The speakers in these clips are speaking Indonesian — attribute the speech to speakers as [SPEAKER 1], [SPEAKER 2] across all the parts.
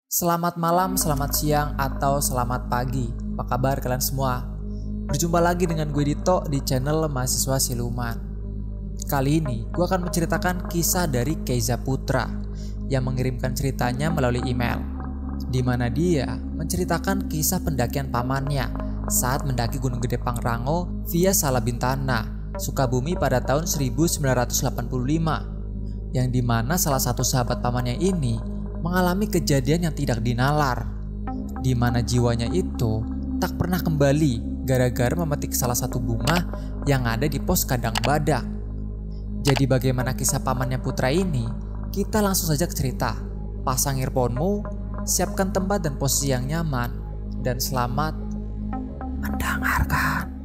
[SPEAKER 1] Selamat malam, selamat siang, atau selamat pagi. Apa kabar kalian semua? Berjumpa lagi dengan gue Dito di channel Mahasiswa Siluman. Kali ini gue akan menceritakan kisah dari Keiza Putra yang mengirimkan ceritanya melalui email, di mana dia menceritakan kisah pendakian pamannya saat mendaki Gunung Gede Pangrango via Salabintana, Sukabumi pada tahun 1985, yang dimana salah satu sahabat pamannya ini mengalami kejadian yang tidak dinalar, di mana jiwanya itu tak pernah kembali gara-gara memetik salah satu bunga yang ada di pos kandang badak. Jadi bagaimana kisah pamannya Putra ini? Kita langsung saja ke cerita. Pasang earphone-mu, siapkan tempat dan posisi yang nyaman, dan selamat mendengarkan.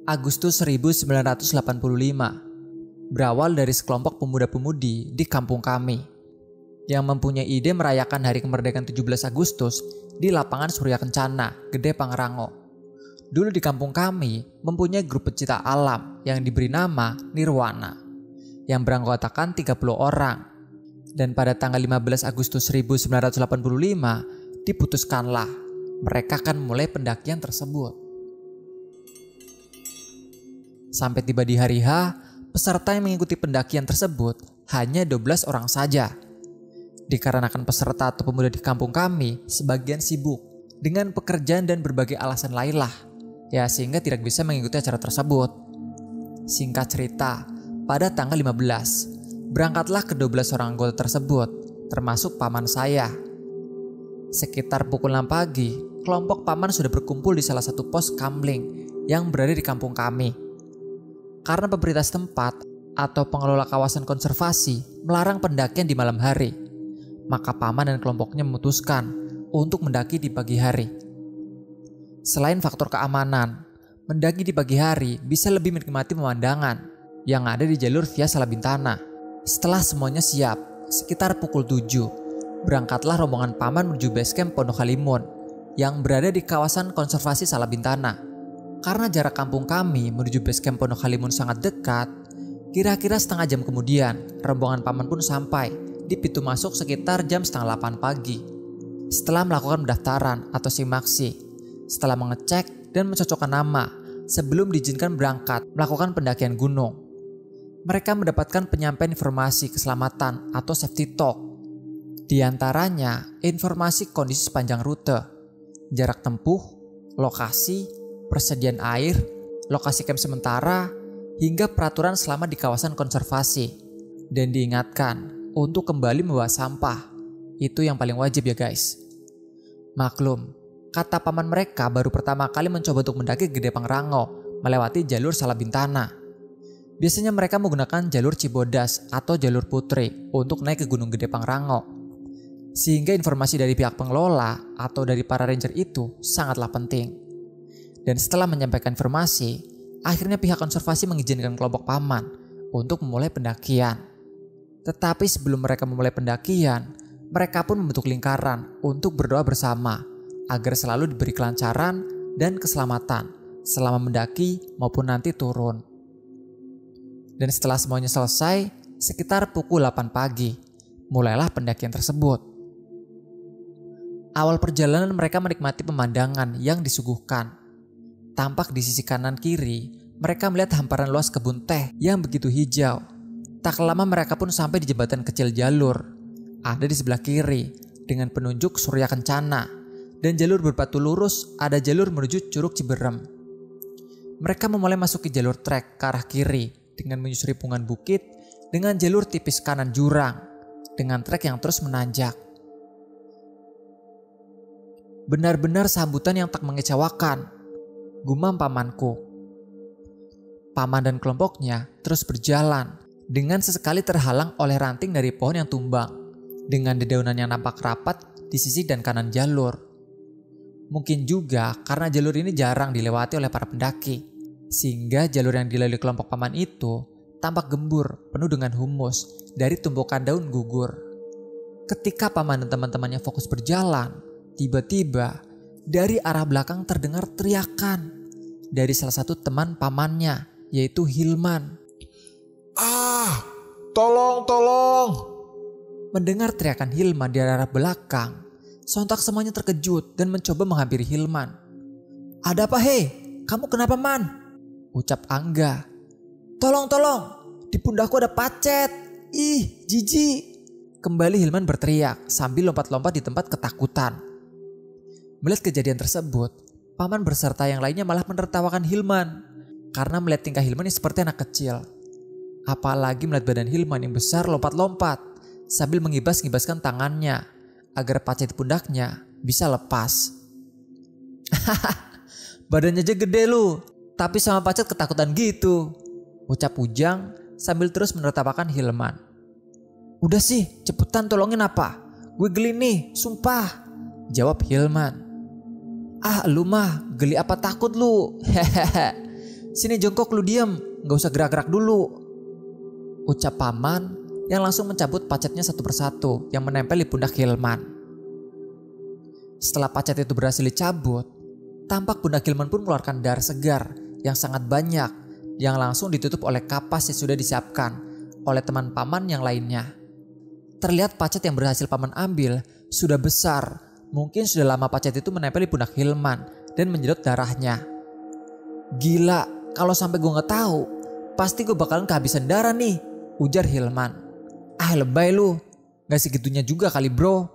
[SPEAKER 1] Agustus 1985 berawal dari sekelompok pemuda-pemudi di kampung kami yang mempunyai ide merayakan hari kemerdekaan 17 Agustus di lapangan Surya Kencana, Gede Pangrango. Dulu di kampung kami mempunyai grup pecinta alam yang diberi nama Nirwana yang beranggotakan 30 orang. Dan pada tanggal 15 Agustus 1985 diputuskanlah mereka akan mulai pendakian tersebut. Sampai tiba di hari H, peserta yang mengikuti pendakian tersebut hanya 12 orang saja. Dikarenakan peserta atau pemuda di kampung kami sebagian sibuk dengan pekerjaan dan berbagai alasan lainlah, ya sehingga tidak bisa mengikuti acara tersebut. Singkat cerita, pada tanggal 15, berangkatlah ke-12 orang anggota tersebut, termasuk paman saya. Sekitar pukul 6 pagi, kelompok paman sudah berkumpul di salah satu pos kamling yang berada di kampung kami. Karena pemerintah setempat atau pengelola kawasan konservasi melarang pendakian di malam hari, maka paman dan kelompoknya memutuskan untuk mendaki di pagi hari. Selain faktor keamanan, mendaki di pagi hari bisa lebih menikmati pemandangan yang ada di jalur via Salabintana. Setelah semuanya siap, sekitar pukul 7, berangkatlah rombongan paman menuju basecamp Pondok Halimun yang berada di kawasan konservasi Salabintana. Karena jarak kampung kami menuju basecamp Pondok Halimun sangat dekat, kira-kira setengah jam kemudian rombongan paman pun sampai di pintu masuk sekitar jam setengah 8 pagi. Setelah melakukan pendaftaran atau simaksi, setelah mengecek dan mencocokkan nama sebelum diizinkan berangkat melakukan pendakian gunung, mereka mendapatkan penyampaian informasi keselamatan atau safety talk. Di antaranya informasi kondisi sepanjang rute, jarak tempuh, lokasi, persediaan air, lokasi camp sementara, hingga peraturan selama di kawasan konservasi. Dan diingatkan untuk kembali membawa sampah. Itu yang paling wajib ya guys. Maklum, kata paman mereka baru pertama kali mencoba untuk mendaki Gede Pangrango melewati jalur Salabintana. Biasanya mereka menggunakan jalur Cibodas atau jalur Putri untuk naik ke Gunung Gede Pangrango. Sehingga informasi dari pihak pengelola atau dari para ranger itu sangatlah penting. Dan setelah menyampaikan informasi, akhirnya pihak konservasi mengizinkan kelompok paman untuk memulai pendakian. Tetapi sebelum mereka memulai pendakian, mereka pun membentuk lingkaran untuk berdoa bersama agar selalu diberi kelancaran dan keselamatan selama mendaki maupun nanti turun. Dan setelah semuanya selesai, sekitar pukul 8 pagi, mulailah pendakian tersebut. Awal perjalanan mereka menikmati pemandangan yang disuguhkan. Tampak di sisi kanan kiri, mereka melihat hamparan luas kebun teh yang begitu hijau. Tak lama mereka pun sampai di jembatan kecil jalur. Ada di sebelah kiri dengan penunjuk Surya Kencana, dan jalur berbatu lurus ada jalur menuju Curug Ciberem. Mereka memulai masuki jalur trek ke arah kiri dengan menyusuri pungan bukit dengan jalur tipis kanan jurang dengan trek yang terus menanjak. Benar-benar sambutan yang tak mengecewakan, gumam pamanku. Paman dan kelompoknya terus berjalan dengan sesekali terhalang oleh ranting dari pohon yang tumbang dengan dedaunan yang nampak rapat di sisi dan kanan jalur. Mungkin juga karena jalur ini jarang dilewati oleh para pendaki, Sehingga jalur yang dilalui kelompok paman itu tampak gembur penuh dengan humus dari tumpukan daun gugur. Ketika paman dan teman-temannya fokus berjalan, tiba-tiba dari arah belakang terdengar teriakan dari salah satu teman pamannya, yaitu Hilman.
[SPEAKER 2] "Ah, tolong!
[SPEAKER 1] Mendengar teriakan Hilman di arah belakang, sontak semuanya terkejut dan mencoba menghampiri Hilman. "Ada apa hei? Kamu kenapa man?" ucap Angga. Tolong, di pundakku ada pacet. Ih, jijik." Kembali Hilman berteriak sambil lompat-lompat di tempat ketakutan. Melihat kejadian tersebut, paman beserta yang lainnya malah menertawakan Hilman karena melihat tingkah Hilman yang seperti anak kecil. Apalagi melihat badan Hilman yang besar lompat-lompat sambil mengibas-ngibaskan tangannya agar pacet di pundaknya bisa lepas. "Badannya aja gede lu, tapi sama pacet ketakutan gitu," ucap Ujang sambil terus menertawakan Hilman. "Udah sih, cepetan tolongin apa? Gue geli nih, sumpah," jawab Hilman. "Ah lu mah, geli apa takut lu? Hehehe. Sini jongkok lu diem, gak usah gerak-gerak dulu," ucap paman yang langsung mencabut pacetnya satu persatu yang menempel di pundak Hilman. Setelah pacet itu berhasil dicabut, tampak pundak Hilman pun mengeluarkan darah segar yang sangat banyak yang langsung ditutup oleh kapas yang sudah disiapkan oleh teman paman yang lainnya. Terlihat pacet yang berhasil paman ambil sudah besar. Mungkin sudah lama pacet itu menempel di pundak Hilman dan menyedot darahnya. "Gila, kalau sampai gue gak tahu, pasti gue bakalan kehabisan darah nih," ujar Hilman. "Ah lebay lu, gak segitunya juga kali bro,"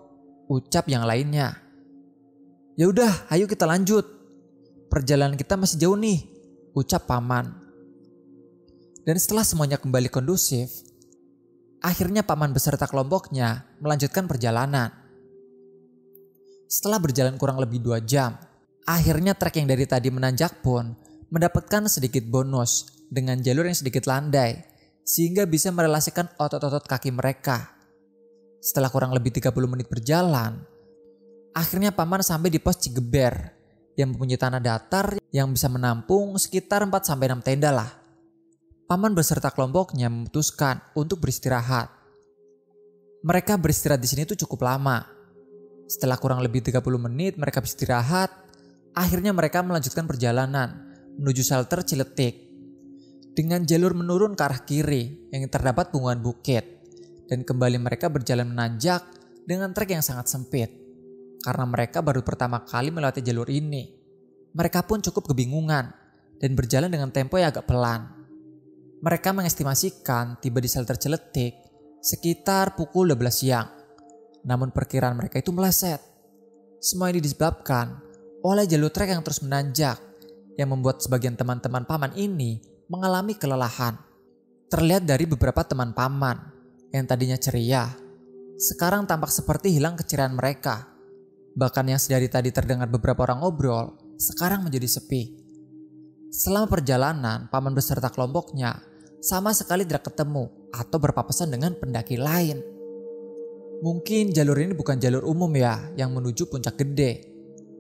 [SPEAKER 1] ucap yang lainnya. "Ya udah, ayo kita lanjut. Perjalanan kita masih jauh nih," ucap paman. Dan setelah semuanya kembali kondusif, akhirnya paman beserta kelompoknya melanjutkan perjalanan. Setelah berjalan kurang lebih 2 jam, akhirnya trek yang dari tadi menanjak pun mendapatkan sedikit bonus dengan jalur yang sedikit landai, sehingga bisa merelasikan otot-otot kaki mereka. Setelah kurang lebih 30 menit berjalan, akhirnya paman sampai di pos Cigeber yang mempunyai tanah datar yang bisa menampung sekitar 4-6 tenda lah. Paman beserta kelompoknya memutuskan untuk beristirahat. Mereka beristirahat di sini tuh cukup lama. Setelah kurang lebih 30 menit mereka beristirahat, akhirnya mereka melanjutkan perjalanan menuju shelter Ciletik. Dengan jalur menurun ke arah kiri yang terdapat punggungan bukit. Dan kembali mereka berjalan menanjak dengan trek yang sangat sempit. Karena mereka baru pertama kali melewati jalur ini. Mereka pun cukup kebingungan dan berjalan dengan tempo yang agak pelan. Mereka mengestimasikan tiba di shelter Ciletik sekitar pukul 12 siang. Namun perkiraan mereka itu meleset. Semua ini disebabkan oleh jalur trek yang terus menanjak yang membuat sebagian teman-teman paman ini mengalami kelelahan. Terlihat dari beberapa teman paman yang tadinya ceria, sekarang tampak seperti hilang keceriaan mereka. Bahkan yang sedari tadi terdengar beberapa orang ngobrol, sekarang menjadi sepi. Selama perjalanan, paman beserta kelompoknya sama sekali tidak ketemu atau berpapasan dengan pendaki lain. Mungkin jalur ini bukan jalur umum ya yang menuju Puncak Gede.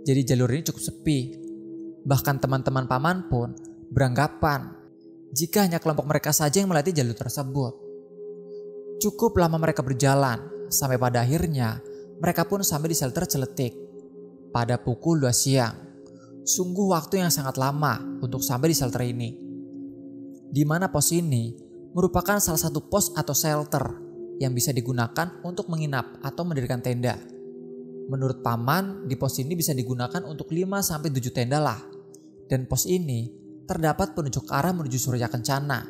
[SPEAKER 1] Jadi jalur ini cukup sepi. Bahkan teman-teman paman pun beranggapan jika hanya kelompok mereka saja yang melewati jalur tersebut. Cukup lama mereka berjalan sampai pada akhirnya mereka pun sampai di shelter Ciletik pada pukul 2 siang. Sungguh waktu yang sangat lama untuk sampai di shelter ini. Di mana pos ini merupakan salah satu pos atau shelter yang bisa digunakan untuk menginap atau mendirikan tenda. Menurut paman, di pos ini bisa digunakan untuk 5-7 tenda lah. Dan pos ini terdapat penunjuk arah menuju Surya Kencana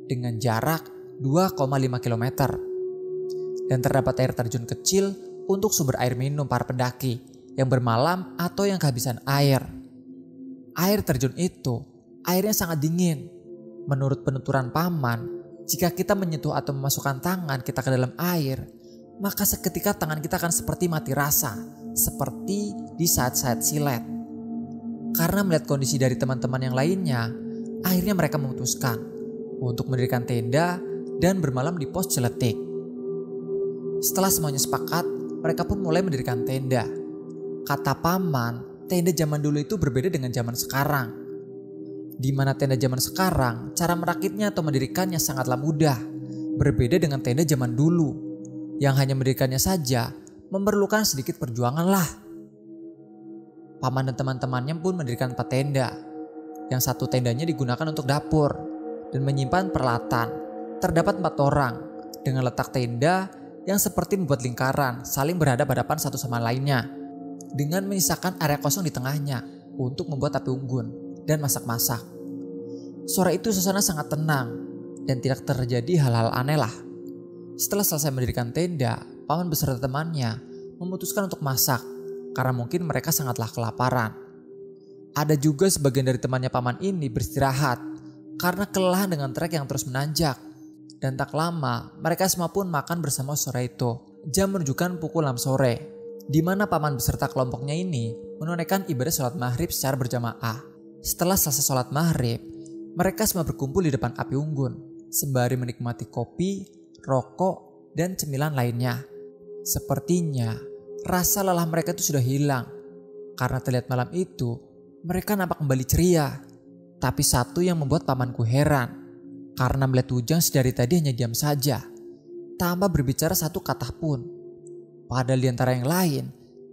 [SPEAKER 1] dengan jarak 2,5 km. Dan terdapat air terjun kecil untuk sumber air minum para pendaki yang bermalam atau yang kehabisan air. Air terjun itu airnya sangat dingin. Menurut penuturan paman, jika kita menyentuh atau memasukkan tangan kita ke dalam air, maka seketika tangan kita akan seperti mati rasa, seperti di saat-saat silet. Karena melihat kondisi dari teman-teman yang lainnya, akhirnya mereka memutuskan untuk mendirikan tenda dan bermalam di pos Ciletik. Setelah semuanya sepakat, mereka pun mulai mendirikan tenda. Kata paman, tenda zaman dulu itu berbeda dengan zaman sekarang. Di mana tenda zaman sekarang, cara merakitnya atau mendirikannya sangatlah mudah. Berbeda dengan tenda zaman dulu, yang hanya mendirikannya saja memerlukan sedikit perjuangan lah. Paman dan teman-temannya pun mendirikan 4 tenda. Yang satu tendanya digunakan untuk dapur dan menyimpan peralatan. Terdapat 4 orang dengan letak tenda yang seperti membuat lingkaran saling berhadapan-hadapan satu sama lainnya. Dengan menyisakan area kosong di tengahnya untuk membuat api unggun dan masak-masak. Sore itu suasana sangat tenang dan tidak terjadi hal-hal aneh lah. Setelah selesai mendirikan tenda, paman beserta temannya memutuskan untuk masak karena mungkin mereka sangatlah kelaparan. Ada juga sebagian dari temannya paman ini beristirahat karena kelelahan dengan trek yang terus menanjak. Dan tak lama mereka semua pun makan bersama sore itu. Jam menunjukkan pukul 6 sore, di mana paman beserta kelompoknya ini menunaikan ibadah sholat maghrib secara berjamaah. Setelah selesai sholat maghrib, mereka semua berkumpul di depan api unggun sembari menikmati kopi, rokok, dan cemilan lainnya. Sepertinya rasa lelah mereka itu sudah hilang karena terlihat malam itu mereka nampak kembali ceria. Tapi satu yang membuat pamanku heran karena melihat Ujang sedari tadi hanya diam saja tanpa berbicara satu kata pun. Padahal di antara yang lain,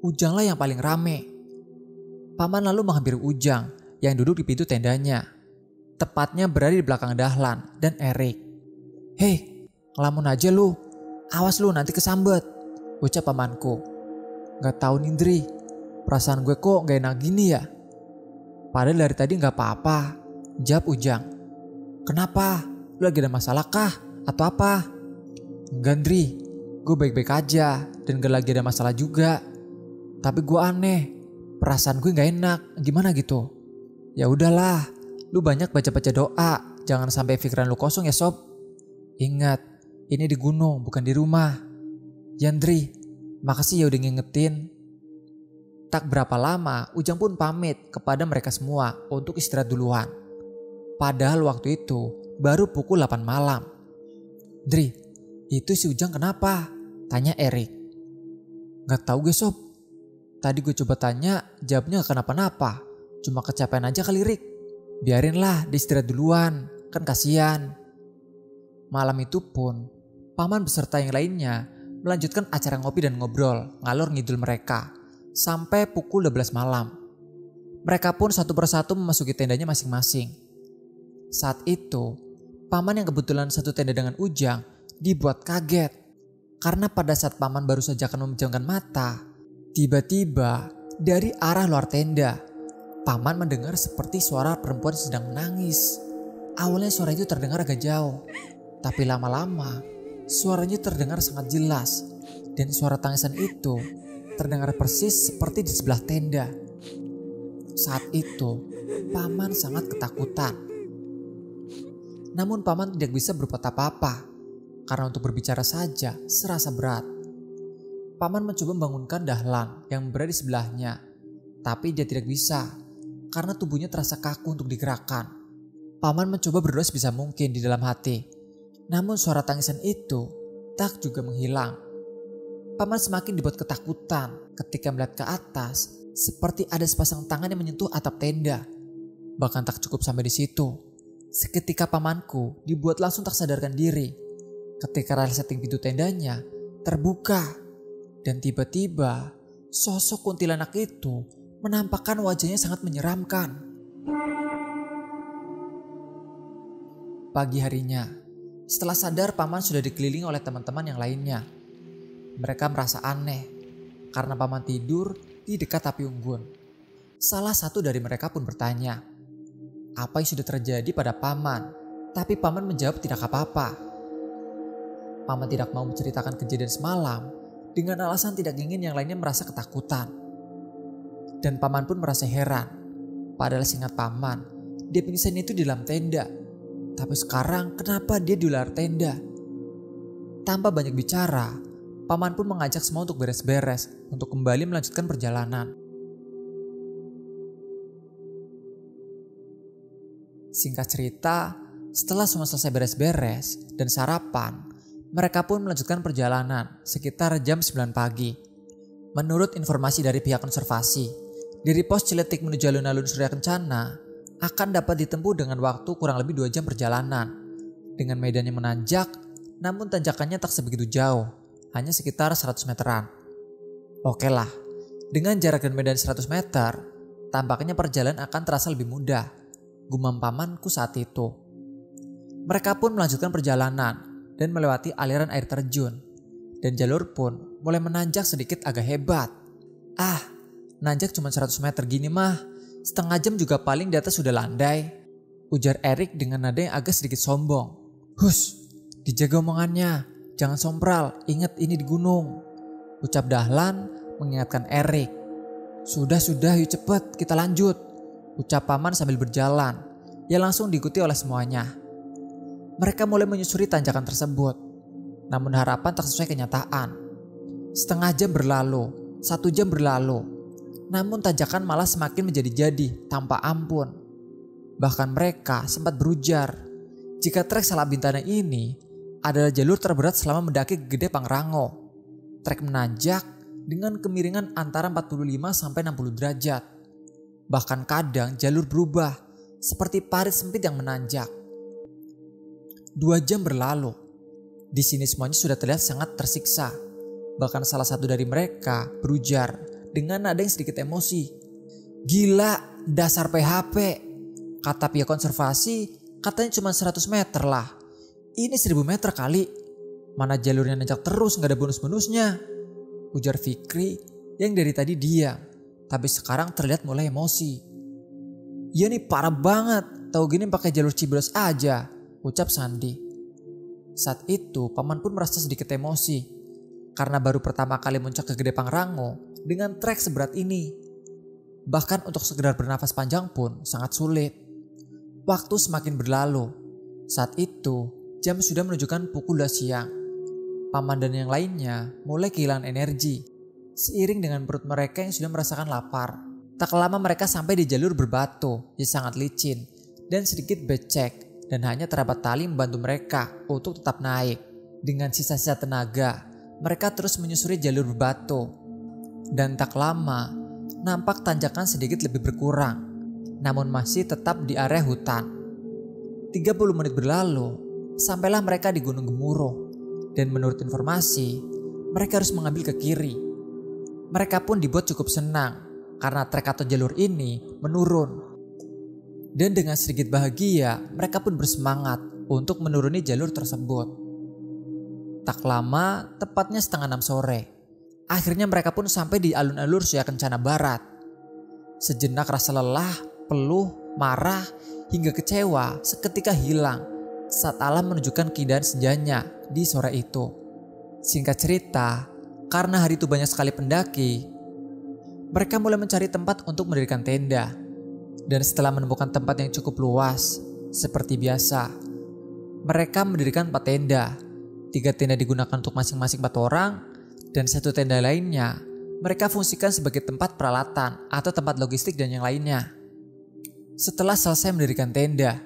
[SPEAKER 1] Ujanglah yang paling rame. Paman lalu menghampiri Ujang yang duduk di pintu tendanya, tepatnya berada di belakang Dahlan dan Erik. "Hei, ngelamun aja lu, awas lu nanti kesambet," ucap pamanku. "Gak tahu Nindri, perasaan gue kok gak enak gini ya?" "Padahal dari tadi gak apa-apa," jawab Ujang. "Kenapa? Lu lagi ada masalah kah? Atau apa?" "Enggak Ndri, gue baik-baik aja dan gak lagi ada masalah juga. Tapi gue aneh, perasaan gue gak enak, gimana gitu." "Ya udahlah, lu banyak baca-baca doa, jangan sampai pikiran lu kosong ya sob. Ingat, ini di gunung bukan di rumah." "Ya Ndri, makasih ya udah ngingetin." Tak berapa lama Ujang pun pamit kepada mereka semua untuk istirahat duluan. Padahal waktu itu baru pukul 8 malam. "Ndri, itu si Ujang kenapa?" tanya Erik. "Gak tahu gue sob. Tadi gue coba tanya, jawabnya gak kenapa-napa. Cuma kecapean aja kali Rik. Biarinlah dia istirahat duluan, kan kasihan." Malam itu pun paman beserta yang lainnya melanjutkan acara ngopi dan ngobrol ngalor ngidul mereka sampai pukul 12 malam. Mereka pun satu persatu memasuki tendanya masing-masing. Saat itu, paman yang kebetulan satu tenda dengan Ujang dibuat kaget. Karena pada saat paman baru saja akan memejamkan mata, tiba-tiba dari arah luar tenda, paman mendengar seperti suara perempuan sedang menangis. Awalnya suara itu terdengar agak jauh, tapi lama-lama suaranya terdengar sangat jelas. Dan suara tangisan itu terdengar persis seperti di sebelah tenda. Saat itu, paman sangat ketakutan. Namun paman tidak bisa berbuat apa-apa, karena untuk berbicara saja serasa berat. Paman mencoba membangunkan Dahlan yang berada di sebelahnya, tapi dia tidak bisa, karena tubuhnya terasa kaku untuk digerakkan. Paman mencoba berdoa sebisa mungkin di dalam hati, namun suara tangisan itu tak juga menghilang. Paman semakin dibuat ketakutan ketika melihat ke atas, seperti ada sepasang tangan yang menyentuh atap tenda. Bahkan tak cukup sampai di situ, seketika pamanku dibuat langsung tak sadarkan diri ketika resleting pintu tendanya terbuka, dan tiba-tiba sosok kuntilanak itu menampakkan wajahnya sangat menyeramkan. Pagi harinya, setelah sadar paman sudah dikelilingi oleh teman-teman yang lainnya. Mereka merasa aneh karena paman tidur di dekat api unggun. Salah satu dari mereka pun bertanya, apa yang sudah terjadi pada paman? Tapi paman menjawab tidak apa-apa. Paman tidak mau menceritakan kejadian semalam dengan alasan tidak ingin yang lainnya merasa ketakutan. Dan paman pun merasa heran. Padahal seingat paman, dia pingsan itu di dalam tenda. Tapi sekarang kenapa dia di luar tenda? Tanpa banyak bicara, paman pun mengajak semua untuk beres-beres untuk kembali melanjutkan perjalanan. Singkat cerita, setelah semua selesai beres-beres dan sarapan, mereka pun melanjutkan perjalanan sekitar jam 9 pagi. Menurut informasi dari pihak konservasi, dari pos Ciletik menuju alun-alun Surya Kencana, akan dapat ditempuh dengan waktu kurang lebih 2 jam perjalanan. Dengan medan yang menanjak, namun tanjakannya tak sebegitu jauh, hanya sekitar 100 meteran. Oke lah, dengan jarak dan medan 100 meter, tampaknya perjalanan akan terasa lebih mudah, gumam pamanku saat itu. Mereka pun melanjutkan perjalanan dan melewati aliran air terjun. Dan jalur pun mulai menanjak sedikit agak hebat. Nanjak cuma 100 meter gini mah, setengah jam juga paling di atas sudah landai, ujar Erik dengan nada yang agak sedikit sombong. Hus, dijaga omongannya, jangan sompral, ingat ini di gunung, ucap Dahlan mengingatkan Erik. Sudah, yuk cepet, kita lanjut, ucap paman sambil berjalan. Ia langsung diikuti oleh semuanya. Mereka mulai menyusuri tanjakan tersebut, namun harapan tak sesuai kenyataan. Setengah jam berlalu, 1 jam berlalu, namun tanjakan malah semakin menjadi-jadi tanpa ampun. Bahkan mereka sempat berujar jika trek Salabintana ini adalah jalur terberat selama mendaki Gede Pangrango. Trek menanjak dengan kemiringan antara 45 sampai 60 derajat. Bahkan kadang jalur berubah seperti parit sempit yang menanjak. 2 jam berlalu. Di sini semuanya sudah terlihat sangat tersiksa. Bahkan salah satu dari mereka berujar dengan nada yang sedikit emosi. Gila, dasar PHP. Kata pihak konservasi, katanya cuma 100 meter lah. Ini 1000 meter kali. Mana jalurnya nanjak terus, gak ada bonus-bonusnya, ujar Fikri yang dari tadi diam, tapi sekarang terlihat mulai emosi. Ya nih parah banget, tahu gini pakai jalur Cibodas aja, ucap Sandi. Saat itu paman pun merasa sedikit emosi, karena baru pertama kali muncak ke Gede Pangrango dengan trek seberat ini. Bahkan untuk sekedar bernafas panjang pun sangat sulit. Waktu semakin berlalu. Saat itu jam sudah menunjukkan pukul 2 siang. Paman dan yang lainnya mulai kehilangan energi, seiring dengan perut mereka yang sudah merasakan lapar. Tak lama mereka sampai di jalur berbatu yang sangat licin dan sedikit becek, dan hanya terdapat tali membantu mereka untuk tetap naik. Dengan sisa-sisa tenaga, mereka terus menyusuri jalur berbatu. Dan tak lama, nampak tanjakan sedikit lebih berkurang, namun masih tetap di area hutan. 30 menit berlalu, sampailah mereka di Gunung Gemuruh, dan menurut informasi, mereka harus mengambil ke kiri. Mereka pun dibuat cukup senang, karena trek atau jalur ini menurun. Dan dengan sedikit bahagia, mereka pun bersemangat untuk menuruni jalur tersebut. Tak lama, tepatnya 5:30 sore. Akhirnya mereka pun sampai di alun-alun Surya Kencana Barat. Sejenak rasa lelah, peluh, marah, hingga kecewa seketika hilang saat alam menunjukkan keindahan senjanya di sore itu. Singkat cerita, karena hari itu banyak sekali pendaki, mereka mulai mencari tempat untuk mendirikan tenda. Dan setelah menemukan tempat yang cukup luas, seperti biasa, mereka mendirikan 4 tenda. 3 tenda digunakan untuk masing-masing 4 orang, dan 1 tenda lainnya mereka fungsikan sebagai tempat peralatan atau tempat logistik dan yang lainnya. Setelah selesai mendirikan tenda,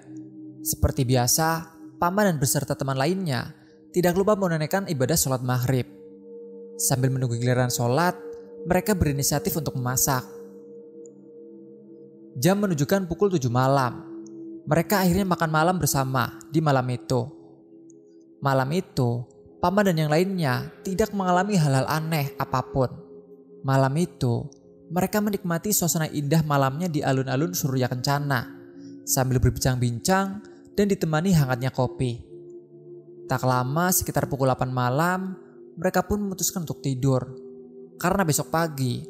[SPEAKER 1] seperti biasa, paman dan beserta teman lainnya tidak lupa menunaikan ibadah sholat maghrib. Sambil menunggu giliran sholat, mereka berinisiatif untuk memasak. Jam menunjukkan pukul 7 malam. Mereka akhirnya makan malam bersama di malam itu. Malam itu, paman dan yang lainnya tidak mengalami hal-hal aneh apapun. Malam itu, mereka menikmati suasana indah malamnya di alun-alun Surya Kencana sambil berbincang-bincang dan ditemani hangatnya kopi. Tak lama, sekitar pukul 8 malam, mereka pun memutuskan untuk tidur. Karena besok pagi,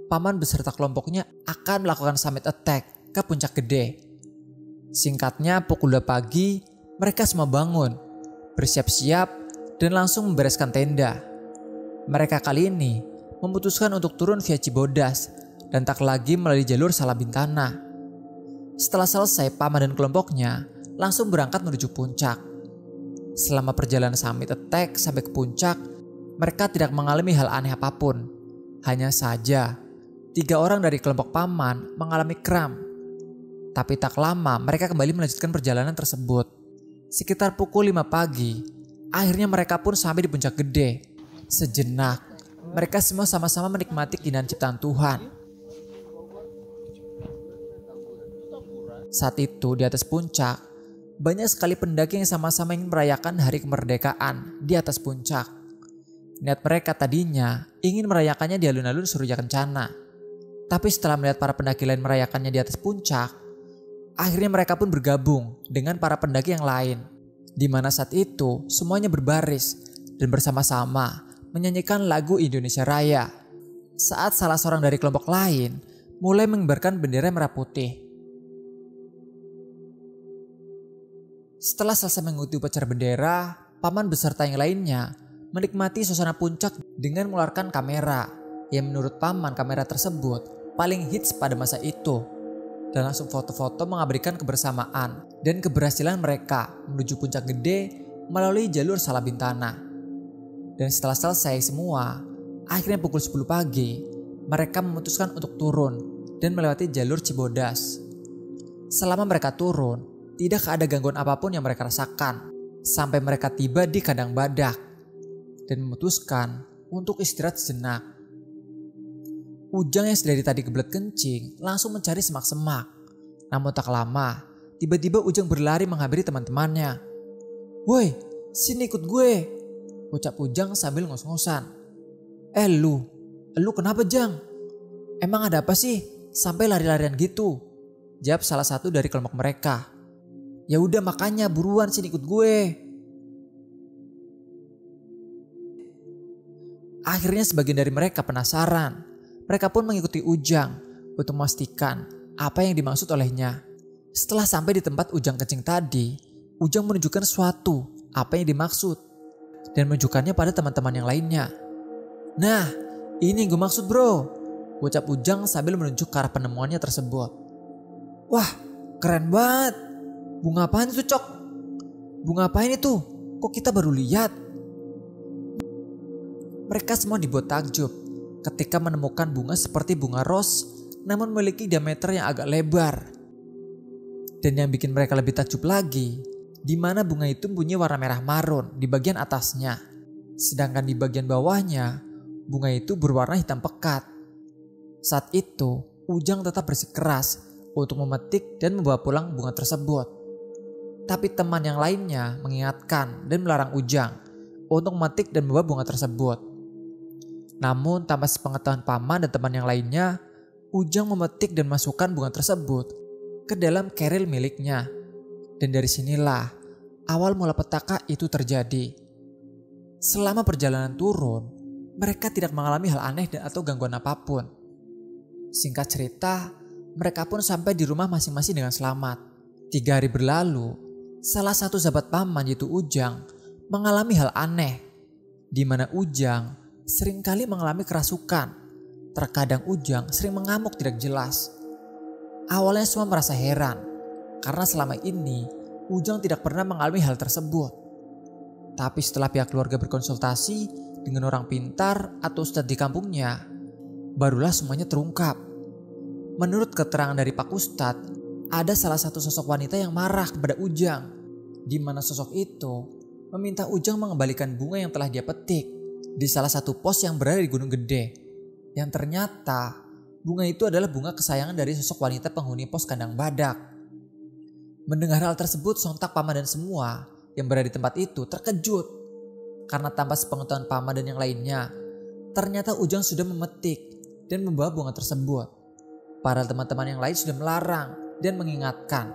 [SPEAKER 1] paman beserta kelompoknya akan melakukan summit attack ke Puncak Gede. Singkatnya, pukul 2 pagi, mereka semua bangun, bersiap-siap, dan langsung membereskan tenda. Mereka kali ini memutuskan untuk turun via Cibodas dan tak lagi melalui jalur Salabintana. Setelah selesai, paman dan kelompoknya langsung berangkat menuju puncak. Selama perjalanan summit attack sampai ke puncak, mereka tidak mengalami hal aneh apapun. Hanya saja, 3 orang dari kelompok paman mengalami kram. Tapi tak lama mereka kembali melanjutkan perjalanan tersebut. Sekitar pukul 5 pagi, akhirnya mereka pun sampai di Puncak Gede. Sejenak, mereka semua sama-sama menikmati keindahan ciptaan Tuhan. Saat itu di atas puncak, banyak sekali pendaki yang sama-sama ingin merayakan hari kemerdekaan di atas puncak. Niat mereka tadinya ingin merayakannya di alun-alun Surya Kencana. Tapi setelah melihat para pendaki lain merayakannya di atas puncak, akhirnya mereka pun bergabung dengan para pendaki yang lain. Di mana saat itu semuanya berbaris dan bersama-sama menyanyikan lagu Indonesia Raya. Saat salah seorang dari kelompok lain mulai mengibarkan bendera merah putih. Setelah selesai mengikuti upacara bendera, paman beserta yang lainnya menikmati suasana puncak dengan mengeluarkan kamera yang menurut paman kamera tersebut paling hits pada masa itu, dan langsung foto-foto mengabadikan kebersamaan dan keberhasilan mereka menuju puncak gede melalui jalur Salabintana. Dan setelah selesai semua, akhirnya pukul 10 pagi mereka memutuskan untuk turun dan melewati jalur Cibodas. Selama mereka turun, tidak ada gangguan apapun yang mereka rasakan sampai mereka tiba di kandang badak dan memutuskan untuk istirahat sejenak. Ujang yang dari tadi kebelet kencing langsung mencari semak-semak. Namun tak lama, tiba-tiba Ujang berlari menghampiri teman-temannya. "Woi, sini ikut gue," ucap Ujang sambil ngos-ngosan. Lu kenapa Jang? Emang ada apa sih sampai lari-larian gitu?" jawab salah satu dari kelompok mereka. "Ya udah makanya buruan sini ikut gue." Akhirnya sebagian dari mereka penasaran. Mereka pun mengikuti Ujang untuk memastikan apa yang dimaksud olehnya. Setelah sampai di tempat Ujang kencing tadi, Ujang menunjukkan sesuatu apa yang dimaksud dan menunjukkannya pada teman-teman yang lainnya. "Nah, ini yang gue maksud bro," ucap Ujang sambil menunjuk ke arah penemuannya tersebut. "Wah, keren banget. Bunga apaan itu Cok? Bunga apaan itu? Kok kita baru lihat?" Mereka semua dibuat takjub ketika menemukan bunga seperti bunga ros namun memiliki diameter yang agak lebar. Dan yang bikin mereka lebih takjub lagi, di mana bunga itu mempunyai warna merah marun di bagian atasnya. Sedangkan di bagian bawahnya, bunga itu berwarna hitam pekat. Saat itu, Ujang tetap bersikeras untuk memetik dan membawa pulang bunga tersebut. Tapi teman yang lainnya mengingatkan dan melarang Ujang untuk memetik dan membawa bunga tersebut. Namun tanpa sepengetahuan paman dan teman yang lainnya, Ujang memetik dan masukkan bunga tersebut ke dalam keril miliknya. Dan dari sinilah awal mula petaka itu terjadi. Selama perjalanan turun, mereka tidak mengalami hal aneh dan atau gangguan apapun. Singkat cerita, mereka pun sampai di rumah masing-masing dengan selamat. 3 hari berlalu, salah satu sahabat paman yaitu Ujang mengalami hal aneh, di mana Ujang seringkali mengalami kerasukan. Terkadang Ujang sering mengamuk tidak jelas. Awalnya semua merasa heran, karena selama ini Ujang tidak pernah mengalami hal tersebut. Tapi setelah pihak keluarga berkonsultasi dengan orang pintar atau ustadz di kampungnya, barulah semuanya terungkap. Menurut keterangan dari Pak Ustadz, ada salah satu sosok wanita yang marah kepada Ujang, di mana sosok itu meminta Ujang mengembalikan bunga yang telah dia petik di salah satu pos yang berada di Gunung Gede. Yang ternyata bunga itu adalah bunga kesayangan dari sosok wanita penghuni pos kandang badak. Mendengar hal tersebut, sontak paman dan semua yang berada di tempat itu terkejut. Karena tanpa sepengetahuan paman dan yang lainnya, ternyata Ujang sudah memetik dan membawa bunga tersebut. Padahal teman-teman yang lain sudah melarang dan mengingatkan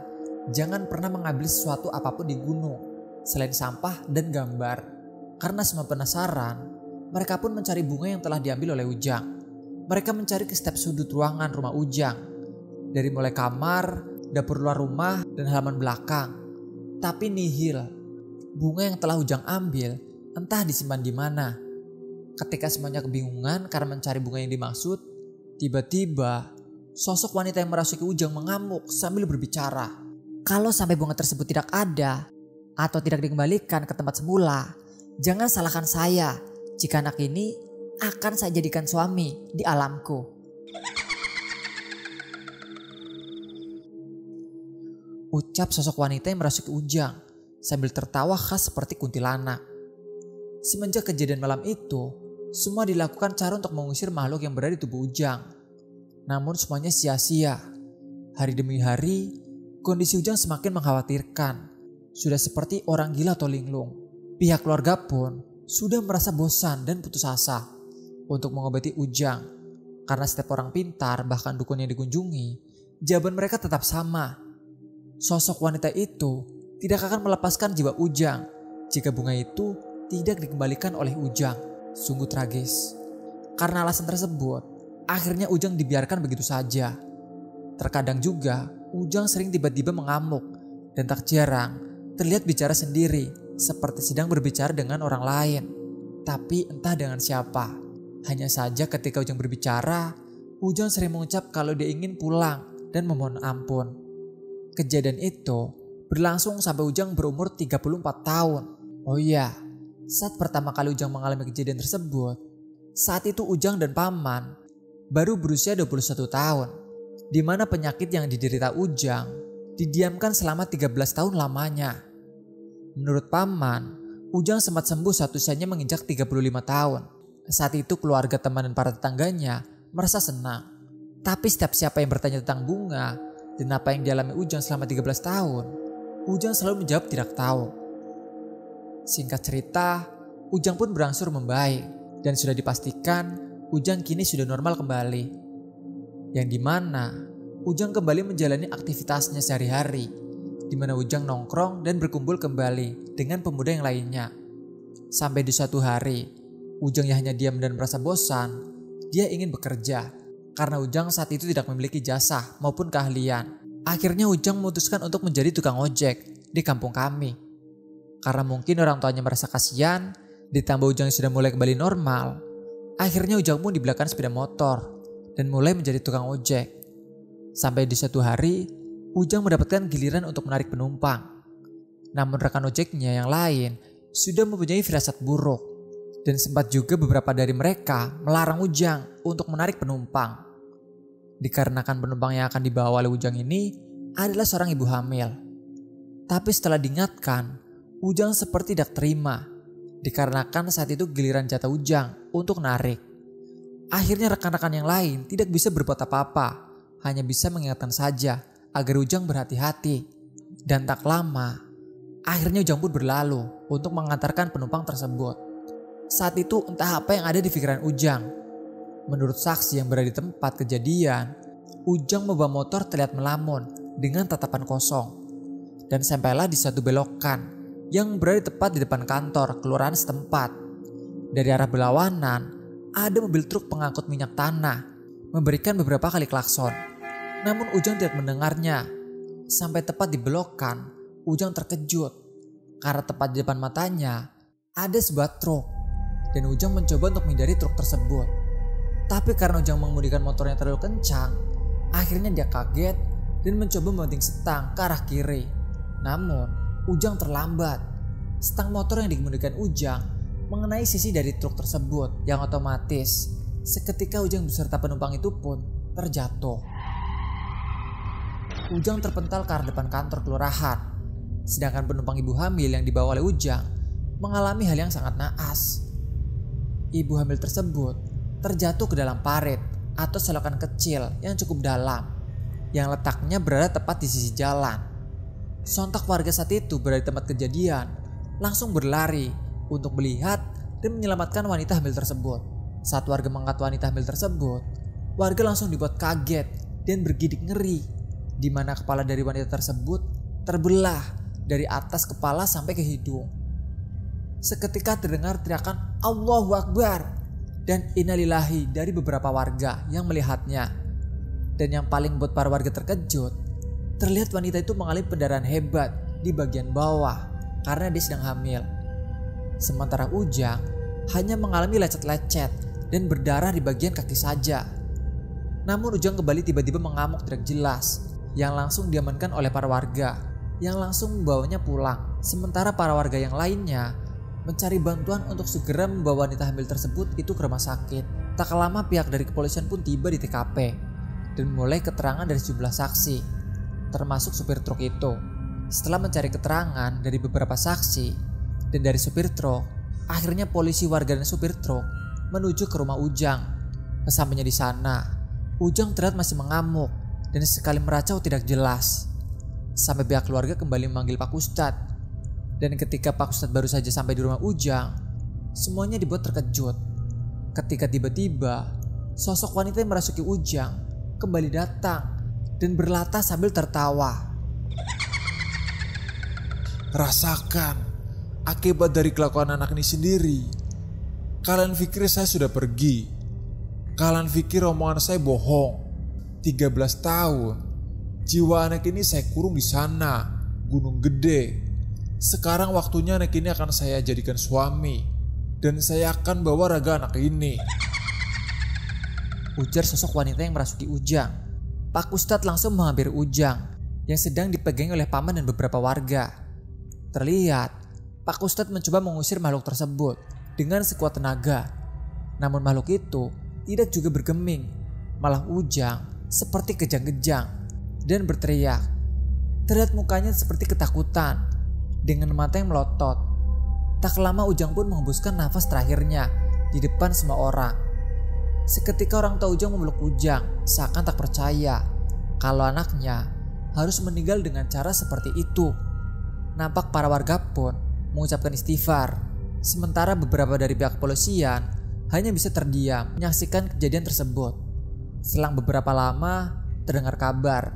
[SPEAKER 1] jangan pernah mengambil sesuatu apapun di gunung selain sampah dan gambar. Karena semua penasaran, mereka pun mencari bunga yang telah diambil oleh Ujang. Mereka mencari ke setiap sudut ruangan rumah Ujang, dari mulai kamar, dapur luar rumah, dan halaman belakang. Tapi nihil. Bunga yang telah Ujang ambil entah disimpan di mana. Ketika semuanya kebingungan karena mencari bunga yang dimaksud, tiba-tiba sosok wanita yang merasuki Ujang mengamuk sambil berbicara. "Kalau sampai bunga tersebut tidak ada atau tidak dikembalikan ke tempat semula, jangan salahkan saya jika anak ini akan saya jadikan suami di alamku." Ucap sosok wanita yang merasuki Ujang sambil tertawa khas seperti kuntilanak. Semenjak kejadian malam itu, semua dilakukan cara untuk mengusir makhluk yang berada di tubuh Ujang. Namun semuanya sia-sia. Hari demi hari, Kondisi Ujang semakin mengkhawatirkan. Sudah seperti orang gila atau linglung. Pihak keluarga pun sudah merasa bosan dan putus asa untuk mengobati Ujang. Karena setiap orang pintar, bahkan dukun yang dikunjungi, jawaban mereka tetap sama. Sosok wanita itu tidak akan melepaskan jiwa Ujang jika bunga itu tidak dikembalikan oleh Ujang. Sungguh tragis. Karena alasan tersebut, akhirnya Ujang dibiarkan begitu saja. Terkadang juga, Ujang sering tiba-tiba mengamuk dan tak jarang terlihat bicara sendiri seperti sedang berbicara dengan orang lain. Tapi entah dengan siapa. Hanya saja ketika Ujang berbicara, Ujang sering mengucap kalau dia ingin pulang dan memohon ampun. Kejadian itu berlangsung sampai Ujang berumur 34 tahun. Oh iya, saat pertama kali Ujang mengalami kejadian tersebut, saat itu Ujang dan paman baru berusia 21 tahun. Di mana penyakit yang diderita Ujang didiamkan selama 13 tahun lamanya. Menurut paman, Ujang sempat sembuh saat usianya menginjak 35 tahun. Saat itu keluarga, teman dan para tetangganya merasa senang. Tapi setiap siapa yang bertanya tentang bunga dan apa yang dialami Ujang selama 13 tahun, Ujang selalu menjawab tidak tahu. Singkat cerita, Ujang pun berangsur membaik dan sudah dipastikan Ujang kini sudah normal kembali. Yang dimana Ujang kembali menjalani aktivitasnya sehari-hari, di mana Ujang nongkrong dan berkumpul kembali dengan pemuda yang lainnya. Sampai di suatu hari, Ujang yang hanya diam dan merasa bosan, dia ingin bekerja. Karena Ujang saat itu tidak memiliki jasa maupun keahlian. Akhirnya Ujang memutuskan untuk menjadi tukang ojek di kampung kami. Karena mungkin orang tuanya merasa kasihan, ditambah Ujang sudah mulai kembali normal. Akhirnya Ujang pun dibelikan sepeda motor dan mulai menjadi tukang ojek. Sampai di suatu hari, Ujang mendapatkan giliran untuk menarik penumpang. Namun rekan ojeknya yang lain sudah mempunyai firasat buruk. Dan sempat juga beberapa dari mereka melarang Ujang untuk menarik penumpang. Dikarenakan penumpang yang akan dibawa oleh Ujang ini adalah seorang ibu hamil. Tapi setelah diingatkan, Ujang seperti tidak terima. Dikarenakan saat itu giliran jatah Ujang untuk narik. Akhirnya rekan-rekan yang lain tidak bisa berbuat apa-apa. Hanya bisa mengingatkan saja agar Ujang berhati-hati. Dan tak lama, akhirnya Ujang pun berlalu untuk mengantarkan penumpang tersebut. Saat itu entah apa yang ada di pikiran Ujang. Menurut saksi yang berada di tempat kejadian, Ujang membawa motor terlihat melamun dengan tatapan kosong. Dan sampailah di suatu belokan yang berada tepat di depan kantor kelurahan setempat. Dari arah berlawanan, ada mobil truk pengangkut minyak tanah memberikan beberapa kali klakson. Namun Ujang tidak mendengarnya. Sampai tepat di belokan, Ujang terkejut karena tepat di depan matanya ada sebuah truk. Dan Ujang mencoba untuk menghindari truk tersebut. Tapi karena Ujang mengemudikan motornya terlalu kencang, akhirnya dia kaget dan mencoba membanting setang ke arah kiri. Namun Ujang terlambat. Setang motor yang dikemudikan Ujang mengenai sisi dari truk tersebut, yang otomatis seketika Ujang beserta penumpang itu pun terjatuh. Ujang terpental ke arah depan kantor kelurahan. Sedangkan penumpang ibu hamil yang dibawa oleh Ujang mengalami hal yang sangat naas. Ibu hamil tersebut terjatuh ke dalam parit atau selokan kecil yang cukup dalam, yang letaknya berada tepat di sisi jalan. Sontak warga saat itu berada di tempat kejadian langsung berlari untuk melihat dan menyelamatkan wanita hamil tersebut. Saat warga mengangkat wanita hamil tersebut, warga langsung dibuat kaget dan bergidik ngeri, di mana kepala dari wanita tersebut terbelah dari atas kepala sampai ke hidung. Seketika terdengar teriakan Allahu Akbar dan innalillahi dari beberapa warga yang melihatnya. Dan yang paling buat para warga terkejut, terlihat wanita itu mengalami pendarahan hebat di bagian bawah karena dia sedang hamil. Sementara Ujang hanya mengalami lecet-lecet dan berdarah di bagian kaki saja. Namun Ujang kembali tiba-tiba mengamuk tidak jelas, yang langsung diamankan oleh para warga yang langsung membawanya pulang. Sementara para warga yang lainnya mencari bantuan untuk segera membawa wanita hamil tersebut itu ke rumah sakit. Tak lama pihak dari kepolisian pun tiba di TKP dan mulai keterangan dari sejumlah saksi, termasuk supir truk itu. Setelah mencari keterangan dari beberapa saksi dan dari supir truk, akhirnya polisi, warga dan supir truk menuju ke rumah Ujang. Sesampainya di sana, Ujang terlihat masih mengamuk dan sekali meracau tidak jelas. sampai pihak keluarga kembali memanggil Pak Ustadz. Dan ketika Pak Ustadz baru saja sampai di rumah Ujang, semuanya dibuat terkejut ketika tiba-tiba sosok wanita yang merasuki Ujang kembali datang dan berlatah sambil tertawa.
[SPEAKER 2] Rasakan akibat dari kelakuan anak ini sendiri. Kalian pikir saya sudah pergi. Kalian pikir omongan saya bohong. 13 tahun. Jiwa anak ini saya kurung di sana, Gunung Gede. Sekarang waktunya anak ini akan saya jadikan suami. Dan saya akan bawa raga anak ini.
[SPEAKER 1] Ujar sosok wanita yang merasuki Ujang. Pak Ustadz langsung menghampiri Ujang yang sedang dipegangi oleh paman dan beberapa warga. Terlihat Pak Ustadz mencoba mengusir makhluk tersebut dengan sekuat tenaga. Namun makhluk itu tidak juga bergeming. Malah Ujang seperti kejang-kejang dan berteriak. Terlihat mukanya seperti ketakutan dengan mata yang melotot. Tak lama Ujang pun menghembuskan nafas terakhirnya di depan semua orang. Seketika orang tua Ujang memeluk Ujang seakan tak percaya kalau anaknya harus meninggal dengan cara seperti itu. Nampak para warga pun mengucapkan istighfar. Sementara beberapa dari pihak kepolisian hanya bisa terdiam menyaksikan kejadian tersebut. Selang beberapa lama terdengar kabar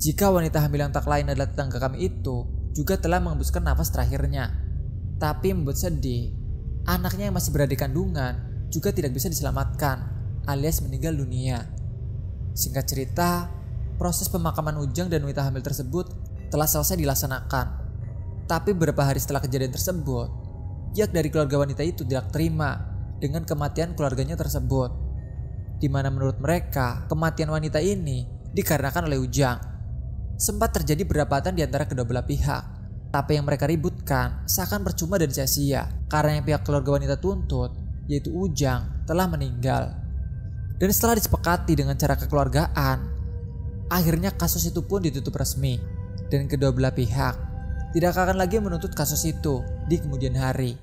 [SPEAKER 1] jika wanita hamil yang tak lain adalah tetangga kami itu juga telah menghembuskan nafas terakhirnya. Tapi membuat sedih, anaknya yang masih berada di kandungan juga tidak bisa diselamatkan alias meninggal dunia. Singkat cerita, proses pemakaman Ujang dan wanita hamil tersebut telah selesai dilaksanakan. Tapi beberapa hari setelah kejadian tersebut, pihak dari keluarga wanita itu tidak terima dengan kematian keluarganya tersebut. Di mana menurut mereka, kematian wanita ini dikarenakan oleh Ujang. Sempat terjadi perdebatan di antara kedua belah pihak. Tapi yang mereka ributkan seakan percuma dan sia-sia karena yang pihak keluarga wanita tuntut, yaitu Ujang, telah meninggal. Dan setelah disepakati dengan cara kekeluargaan, akhirnya kasus itu pun ditutup resmi. Dan kedua belah pihak tidak akan lagi menuntut kasus itu di kemudian hari.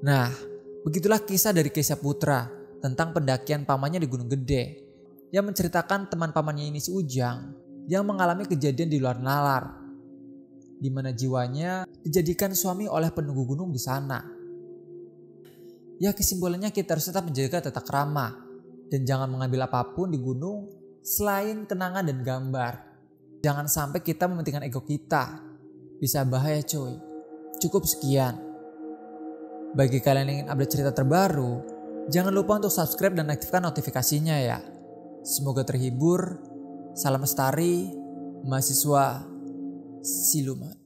[SPEAKER 1] Nah, begitulah kisah dari Kesha Putra tentang pendakian pamannya di Gunung Gede yang menceritakan teman pamannya ini si Ujang yang mengalami kejadian di luar nalar, di mana jiwanya dijadikan suami oleh penunggu gunung di sana. Ya, kesimpulannya kita harus tetap menjaga tata krama dan jangan mengambil apapun di gunung selain kenangan dan gambar. Jangan sampai kita mementingkan ego kita. Bisa bahaya cuy. Cukup sekian. Bagi kalian yang ingin update cerita terbaru, jangan lupa untuk subscribe dan aktifkan notifikasinya ya. Semoga terhibur. Salam lestari, mahasiswa siluman.